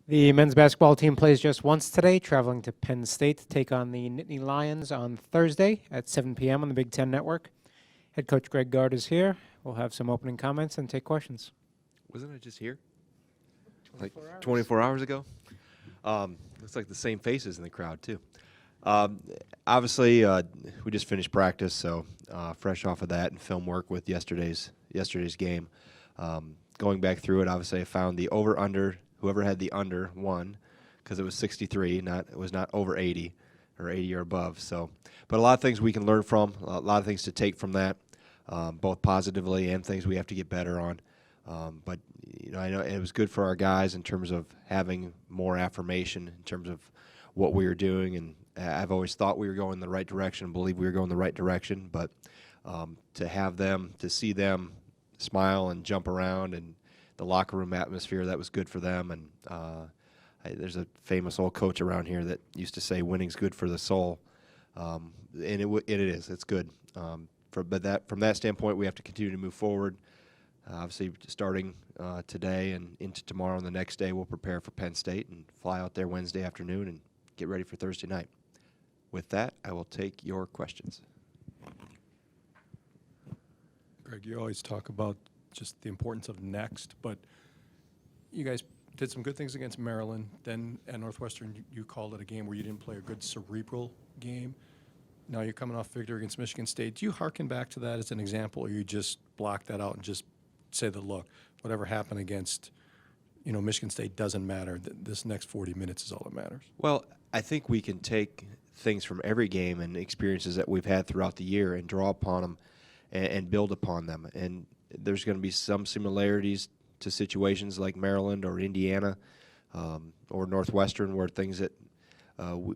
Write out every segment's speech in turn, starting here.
The men's basketball team plays just once today, traveling to Penn State to take on the Nittany Lions on Thursday at 7 p.m. on the Big Ten Network. Head coach Greg Gard is here. We'll have some opening comments and take questions. Wasn't it just here? 24 hours ago? Looks like the same faces in the crowd, too. Obviously, we just finished practice, so fresh off of that and film work with yesterday's game. Going back through it, obviously I found the over-under. Whoever had the under won because it was 63, it was not over 80 or 80 or above. So, but a lot of things we can learn from, a lot of things to take from that, both positively and things we have to get better on. But I know it was good for our guys in terms of having more affirmation in terms of what we were doing, and I've always thought we were going in the right direction, believe we were going the right direction. But to see them smile and jump around and the locker room atmosphere, that was good for them. And there's a famous old coach around here that used to say winning's good for the soul, and it is. It's good. From that standpoint, we have to continue to move forward. Obviously, starting today and into tomorrow and the next day, we'll prepare for Penn State and fly out there Wednesday afternoon and get ready for Thursday night. With that, I will take your questions. Greg, you always talk about just the importance of next, but you guys did some good things against Maryland. Then at Northwestern, you called it a game where you didn't play a good cerebral game. Now you're coming off victory against Michigan State. Do you hearken back to that as an example, or you just block that out and just say that, look, whatever happened against Michigan State doesn't matter. This next 40 minutes is all that matters? Well, I think we can take things from every game and experiences that we've had throughout the year and draw upon them and build upon them. And there's going to be some similarities to situations like Maryland or Indiana or Northwestern, where things that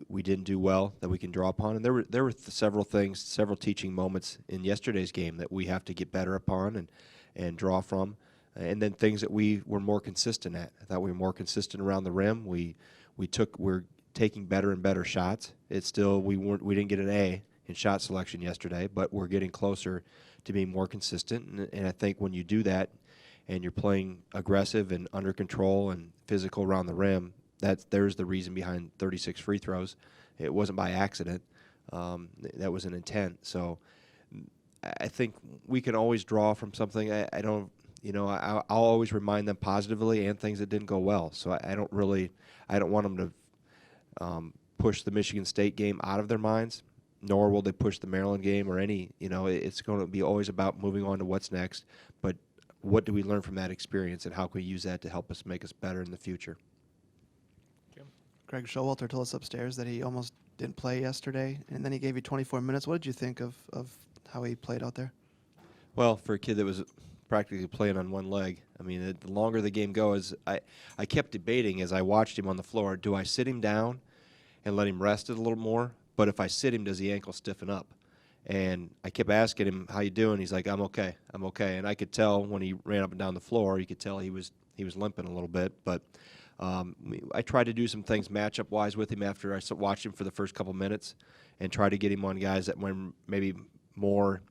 we didn't do well that we can draw upon. And there were several teaching moments in yesterday's game that we have to get better upon and draw from. And then things that we were more consistent at. I thought we were more consistent around the rim. We're taking better and better shots. It's still we didn't get an A in shot selection yesterday, but we're getting closer to being more consistent. And I think when you do that and you're playing aggressive and under control and physical around the rim, there's the reason behind 36 free throws. It wasn't by accident. That was an intent. So I think we can always draw from something. I'll always remind them positively and things that didn't go well. So I don't want them to push the Michigan State game out of their minds, nor will they push the Maryland game or any. It's going to be always about moving on to what's next. But what do we learn from that experience, and how can we use that to help us make us better in the future? Greg Showalter told us upstairs that he almost didn't play yesterday, and then he gave you 24 minutes. What did you think of how he played out there? Well, for a kid that was practically playing on one leg, I mean, the longer the game goes, I kept debating as I watched him on the floor, do I sit him down and let him rest it a little more? But if I sit him, does the ankle stiffen up? And I kept asking him, how you doing? He's like, I'm okay. And I could tell when he ran up and down the floor, you could tell he was limping a little bit. But I tried to do some things matchup-wise with him after I watched him for the first couple minutes and try to get him on guys that were maybe more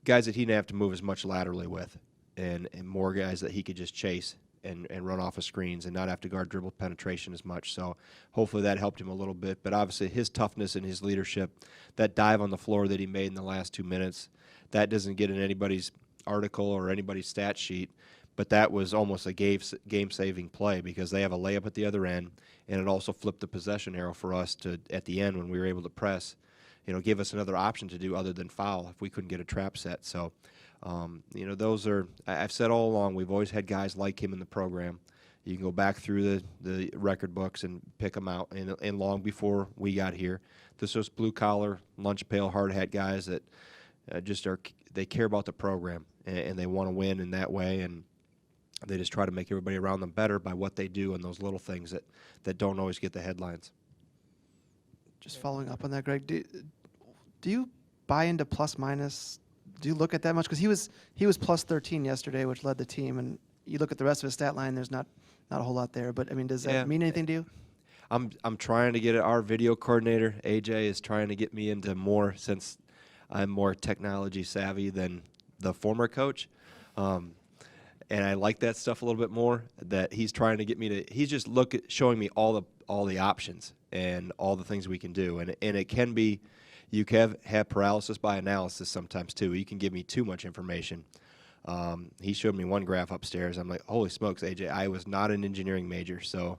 guys that he didn't have to move as much laterally with, and more guys that he could just chase and run off of screens and not have to guard dribble penetration as much. So hopefully that helped him a little bit. But obviously his toughness and his leadership, that dive on the floor that he made in the last 2 minutes, that doesn't get in anybody's article or anybody's stat sheet. But that was almost a game-saving play because they have a layup at the other end, and it also flipped the possession arrow for us at the end when we were able to press, give us another option to do other than foul if we couldn't get a trap set. So, those are, I've said all along, we've always had guys like him in the program. You can go back through the record books and pick them out, and long before we got here, this was blue-collar, lunch-pail, hard-hat guys that they care about the program, and they want to win in that way, and they just try to make everybody around them better by what they do and those little things that don't always get the headlines. Just following up on that, Greg, do you buy into plus-minus? Do you look at that much? Because he was plus 13 yesterday, which led the team, and you look at the rest of his stat line, there's not a whole lot there. But, I mean, does that mean anything to you? I'm trying to get it. Our video coordinator, AJ, is trying to get me into more, since I'm more technology savvy than the former coach. and I like that stuff a little bit more. That he's trying to get me to. He's just showing me all the options and all the things we can do, and it can be. You can have paralysis by analysis sometimes too. You can give me too much information. He showed me one graph upstairs. I'm like, holy smokes, AJ! I was not an engineering major, so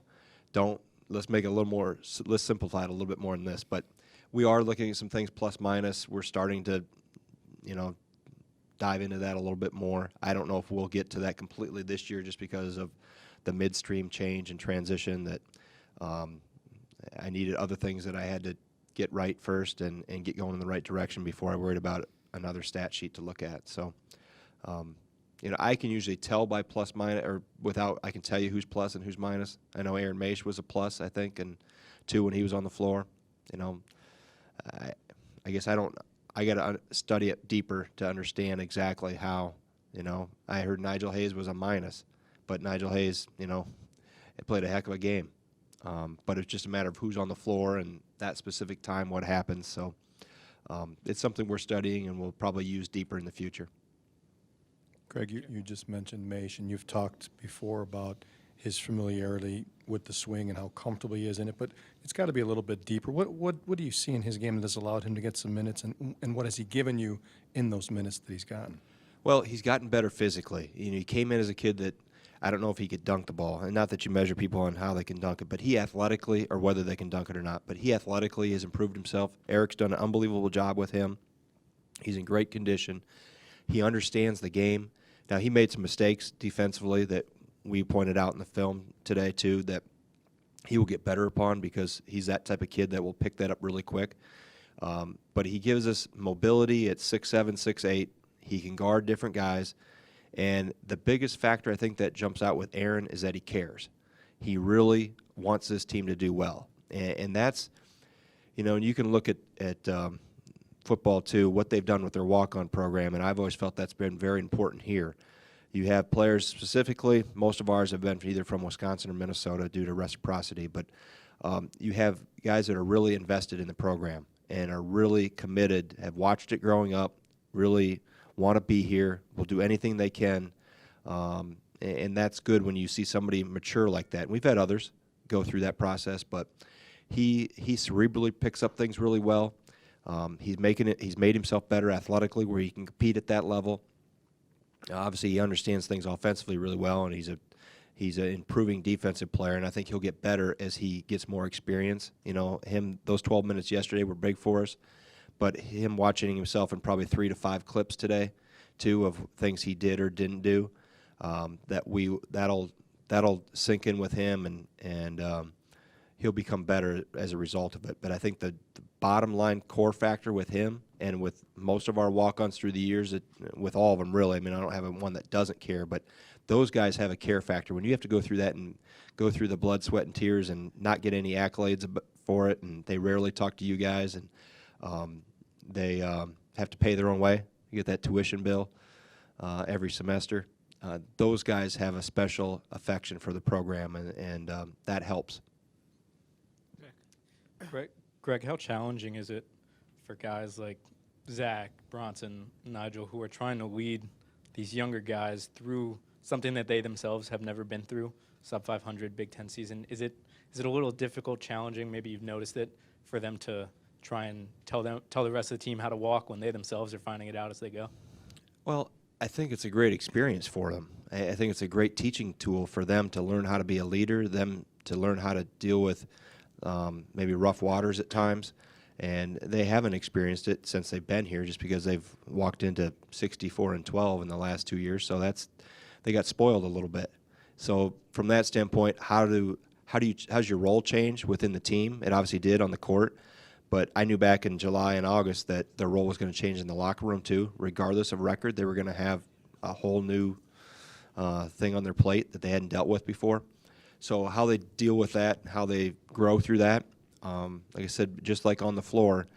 let's make it a little more. Let's simplify it a little bit more than this. But we are looking at some things plus minus. We're starting to, dive into that a little bit more. I don't know if we'll get to that completely this year just because of the midstream change and transition that I needed other things that I had to get right first and get going in the right direction before I worried about another stat sheet to look at. So, I can usually tell by plus minus or without. I can tell you who's plus and who's minus. I know Aaron Maish was a plus, I think, and 2 when he was on the floor. I guess I don't. I got to study it deeper to understand exactly how. I heard Nigel Hayes was a minus, but Nigel Hayes, it played a heck of a game. But it's just a matter of who's on the floor and that specific time, what happens. So it's something we're studying and we'll probably use deeper in the future. Greg, you just mentioned Maish, and you've talked before about his familiarity with the swing and how comfortable he is in it, but it's got to be a little bit deeper. What do you see in his game that has allowed him to get some minutes, and what has he given you in those minutes that he's gotten? Well, he's gotten better physically. He came in as a kid that I don't know if he could dunk the ball, and not that you measure people on how they can dunk it, but he athletically, or whether they can dunk it or not, but he athletically has improved himself. Eric's done an unbelievable job with him. He's in great condition. He understands the game. Now, he made some mistakes defensively that we pointed out in the film today, too, that he will get better upon because he's that type of kid that will pick that up really quick. But he gives us mobility at 6'7", 6'8". He can guard different guys. And the biggest factor I think that jumps out with Aaron is that he cares. He really wants this team to do well. And that's, and you can look at football, too, what they've done with their walk-on program, and I've always felt that's been very important here. You have players specifically, most of ours have been either from Wisconsin or Minnesota due to reciprocity, but you have guys that are really invested in the program and are really committed, have watched it growing up, really want to be here, will do anything they can, and that's good when you see somebody mature like that. And we've had others go through that process, but he cerebrally picks up things really well. He's made himself better athletically where he can compete at that level. Obviously, he understands things offensively really well, and he's an improving defensive player, and I think he'll get better as he gets more experience. Those 12 minutes yesterday were big for us, but him watching himself in probably 3 to 5 clips today, too, of things he did or didn't do, that'll sink in with him, and he'll become better as a result of it. But I think the bottom line core factor with him and with most of our walk-ons through the years, with all of them really, I don't have one that doesn't care, but those guys have a care factor. When you have to go through that and go through the blood, sweat, and tears and not get any accolades for it, and they rarely talk to you guys, and they have to pay their own way. You get that tuition bill every semester. Those guys have a special affection for the program, and that helps. Greg, how challenging is it for guys like Zach, Bronson, Nigel, who are trying to lead these younger guys through something that they themselves have never been through, sub-500 Big Ten season? Is it a little difficult, challenging, maybe you've noticed it, for them to try and tell the rest of the team how to walk when they themselves are finding it out as they go? Well, I think it's a great experience for them. I think it's a great teaching tool for them to learn how to be a leader, them to learn how to deal with maybe rough waters at times, and they haven't experienced it since they've been here just because they've walked into 64-12 in the last 2 years, so they got spoiled a little bit. So from that standpoint, how's your role change within the team? It obviously did on the court, but I knew back in July and August that their role was going to change in the locker room too. Regardless of record, they were going to have a whole new thing on their plate that they hadn't dealt with before. So how they deal with that, how they grow through that, like I said, just like on the floor,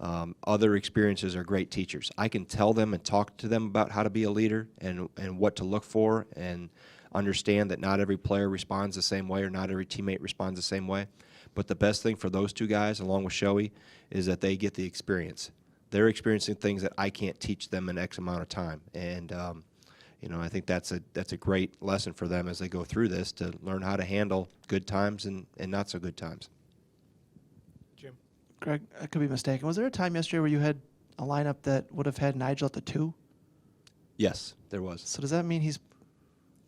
other experiences are great teachers. I can tell them and talk to them about how to be a leader and what to look for and understand that not every player responds the same way or not every teammate responds the same way. But the best thing for those two guys, along with Shoei, is that they get the experience. They're experiencing things that I can't teach them in X amount of time. And, I think that's a great lesson for them as they go through this, to learn how to handle good times and not so good times. Jim? Greg, I could be mistaken. Was there a time yesterday where you had a lineup that would have had Nigel at the 2? Yes, there was. So does that mean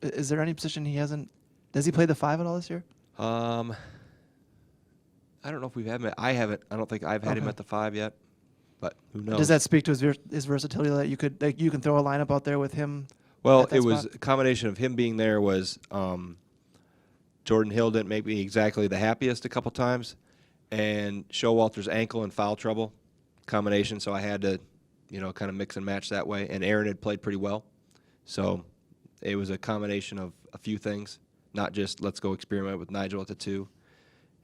is there any position he hasn't? Does he play the 5 at all this year? I don't know if we've had him. I don't think I've had him Okay. at the 5 yet, but who knows? Does that speak to his versatility that you can throw a lineup out there with him? Well, at that it was spot? a combination of him being there was Jordan Hill didn't make me exactly the happiest a couple times, and Showalters' ankle and foul trouble combination, so I had to, kind of mix and match that way. And Aaron had played pretty well, so it was a combination of a few things, not just let's go experiment with Nigel at the 2.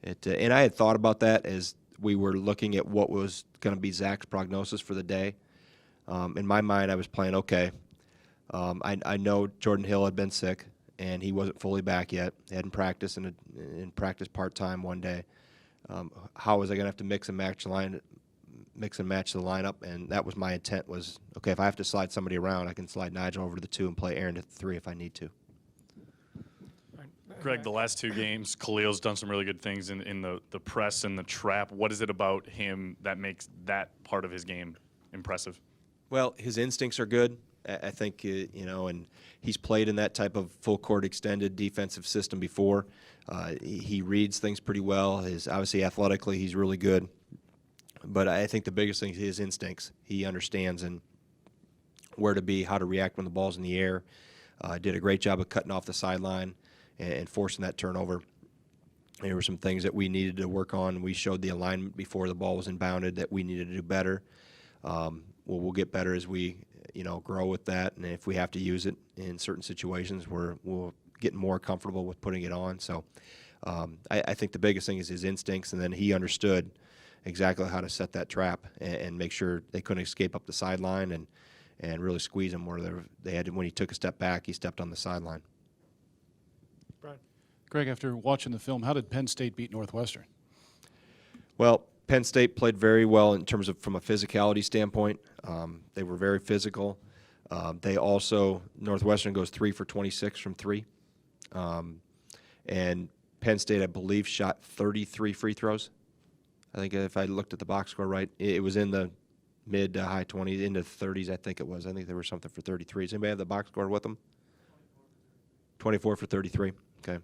And I had thought about that as we were looking at what was going to be Zach's prognosis for the day. In my mind, I was playing, okay, I know Jordan Hill had been sick, and he wasn't fully back yet. He hadn't practiced in practice part-time one day. How was I going to have to mix and match the lineup? And that was my intent was, okay, if I have to slide somebody around, I can slide Nigel over to the 2 and play Aaron at the 3 if I need to. Greg, the last 2 games, Khalil's done some really good things in the press and the trap. What is it about him that makes that part of his game impressive? Well, his instincts are good. I think, and he's played in that type of full court extended defensive system before. He reads things pretty well. Obviously athletically, he's really good. But I think the biggest thing is his instincts. He understands and where to be, how to react when the ball's in the air. Did a great job of cutting off the sideline and forcing that turnover. There were some things that we needed to work on. We showed the alignment before the ball was inbounded that we needed to do better. We'll get better as we grow with that, and if we have to use it in certain situations, we'll get more comfortable with putting it on. So I think the biggest thing is his instincts, and then he understood exactly how to set that trap and make sure they couldn't escape up the sideline and really squeeze him where they had to, when he took a step back, he stepped on the sideline. Brian? Greg, after watching the film, how did Penn State beat Northwestern? Well, Penn State played very well in terms of from a physicality standpoint. They were very physical. They also, Northwestern goes 3 for 26 from 3. And Penn State, I believe, shot 33 free throws. I think if I looked at the box score right, it was in the mid to high 20s, into 30s, I think it was. I think there was something for 33. Does anybody have the box score with them? 24 for 33. Okay.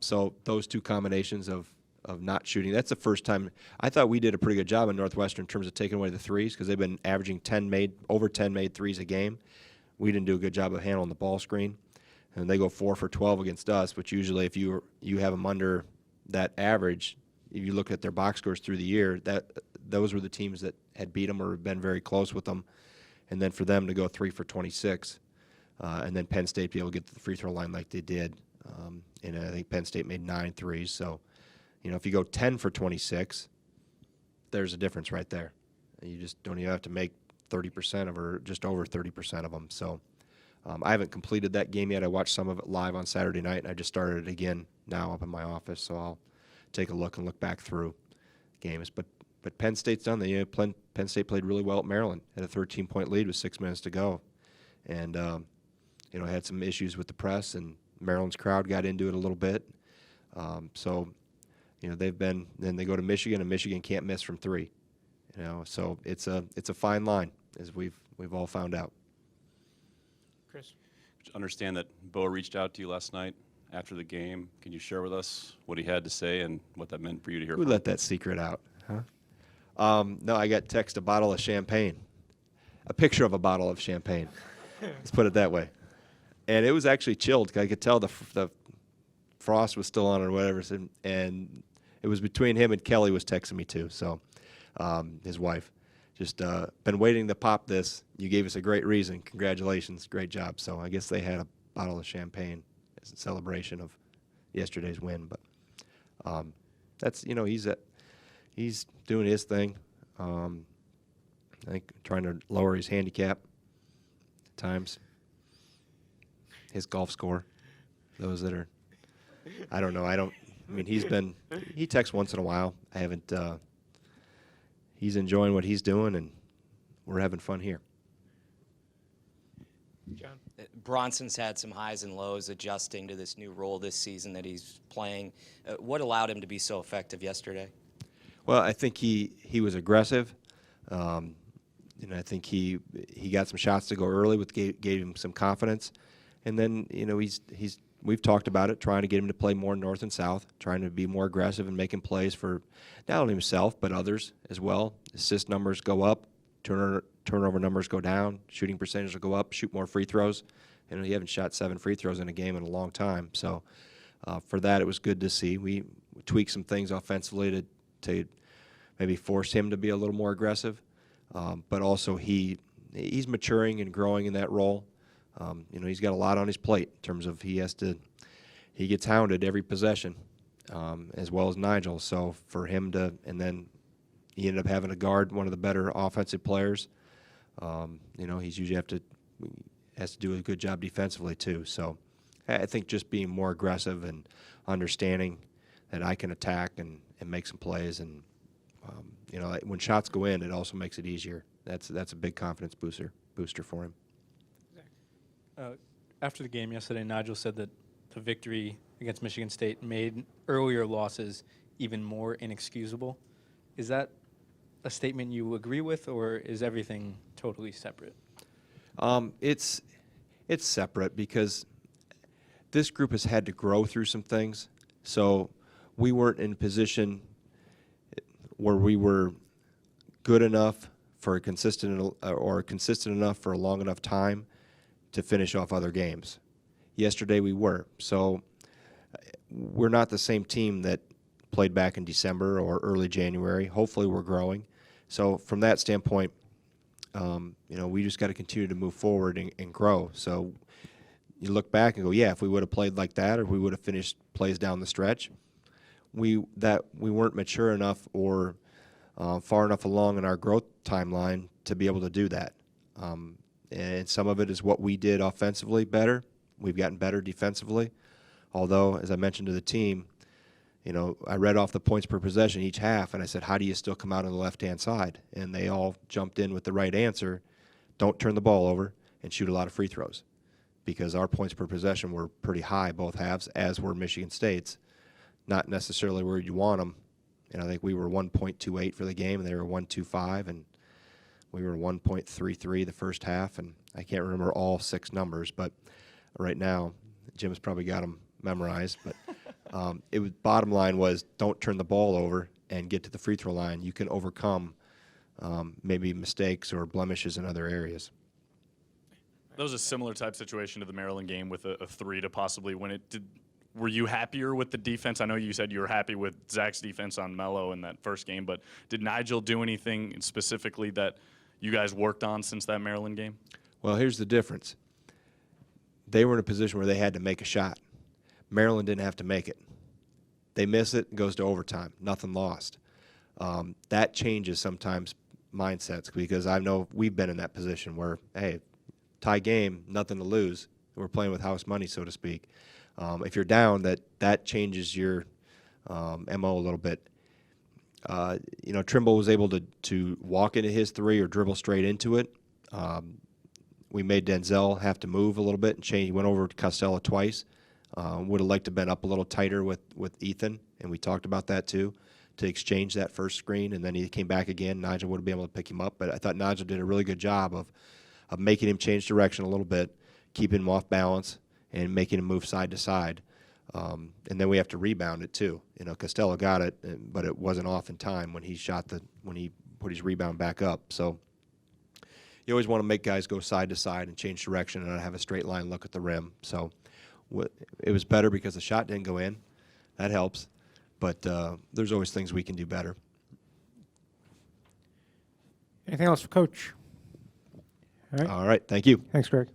So those two combinations of not shooting. That's the first time. I thought we did a pretty good job in Northwestern in terms of taking away the threes because they've been averaging over 10 made threes a game. We didn't do a good job of handling the ball screen. And they go 4 for 12 against us, which usually if you have them under that average, if you look at their box scores through the year, those were the teams that had beat them or been very close with them. And then for them to go 3 for 26, and then Penn State be able to get to the free throw line like they did. And I think Penn State made 9 threes. So, if you go 10 for 26, there's a difference right there. You just don't even have to make 30% of or just over 30% of them. So I haven't completed that game yet. I watched some of it live on Saturday night, and I just started it again now up in my office. So I'll take a look and look back through games. But Penn State's done that. Penn State played really well at Maryland. Had a 13-point lead with 6 minutes to go. And, had some issues with the press, and Maryland's crowd got into it a little bit. Then they go to Michigan, and Michigan can't miss from 3. So it's a fine line, as we've all found out. Chris? Understand that Bo reached out to you last night after the game. Can you share with us what he had to say and what that meant for you to hear? Who let that secret out? Huh? No, I got text a bottle of champagne, a picture of a bottle of champagne. Let's put it that way. And it was actually chilled. I could tell the frost was still on or whatever. And it was between him and Kelly was texting me too. So his wife. Just been waiting to pop this. You gave us a great reason. Congratulations. Great job. So I guess they had a bottle of champagne as a celebration of yesterday's win. But that's, he's doing his thing. I think trying to lower his handicap at times. His golf score. Those that are, I don't know. He texts once in a while. I haven't, he's enjoying what he's doing, and we're having fun here. John? Bronson's had some highs and lows adjusting to this new role this season that he's playing. What allowed him to be so effective yesterday? Well, I think he was aggressive. I think he got some shots to go early, with gave him some confidence. And then we've talked about it, trying to get him to play more north and south, trying to be more aggressive and making plays for not only himself but others as well. Assist numbers go up, turnover numbers go down, shooting percentage will go up, shoot more free throws. He hasn't shot 7 free throws in a game in a long time. So for that, it was good to see. We tweaked some things offensively to maybe force him to be a little more aggressive. But also he's maturing and growing in that role. He's got a lot on his plate in terms of he gets hounded every possession, as well as Nigel. So for him and then he ended up having to guard one of the better offensive players. He's usually has to do a good job defensively too. So I think just being more aggressive and understanding that I can attack and make some plays, and when shots go in, it also makes it easier. That's a big confidence booster for him. After the game yesterday, Nigel said that the victory against Michigan State made earlier losses even more inexcusable. Is that a statement you agree with, or is everything totally separate? It's separate because this group has had to grow through some things. So we weren't in a position where we were good enough for consistent enough for a long enough time to finish off other games. Yesterday we were. So we're not the same team that played back in December or early January. Hopefully we're growing. So from that standpoint, we just got to continue to move forward and grow. So you look back and go, yeah, if we would have played like that, or we would have finished plays down the stretch, we weren't mature enough or far enough along in our growth timeline to be able to do that. And some of it is what we did offensively better. We've gotten better defensively. Although, as I mentioned to the team, I read off the points per possession each half, and I said, how do you still come out on the left-hand side? And they all jumped in with the right answer: don't turn the ball over and shoot a lot of free throws, because our points per possession were pretty high both halves, as were Michigan State's. Not necessarily where you want them. And I think we were 1.28 for the game, and they were 1.25, and we were 1.33 the first half. And I can't remember all 6 numbers, but right now Jim's probably got them memorized. But bottom line was, don't turn the ball over and get to the free throw line. You can overcome maybe mistakes or blemishes in other areas. That was a similar type situation to the Maryland game with a 3 to possibly win it. Were you happier with the defense? I know you said you were happy with Zach's defense on Melo in that first game, but did Nigel do anything specifically that you guys worked on since that Maryland game? Well, here's the difference. They were in a position where they had to make a shot. Maryland didn't have to make it. They miss it, it goes to overtime. Nothing lost. That changes sometimes mindsets, because I know we've been in that position where, hey, tie game, nothing to lose. We're playing with house money, so to speak. If you're down, that changes your MO a little bit. Trimble was able to walk into his 3 or dribble straight into it. We made Denzel have to move a little bit and change. He went over to Costello twice. Would have liked to have been up a little tighter with Ethan, and we talked about that too, to exchange that first screen, and then he came back again. Nigel would have been able to pick him up, but I thought Nigel did a really good job of making him change direction a little bit, keeping him off balance, and making him move side to side. And then we have to rebound it too. Costello got it, but it wasn't off in time when he put his rebound back up. So you always want to make guys go side to side and change direction and not have a straight line look at the rim. So it was better because the shot didn't go in. That helps. But there's always things we can do better. Anything else for Coach? All right. All right. Thank you. Thanks, Greg.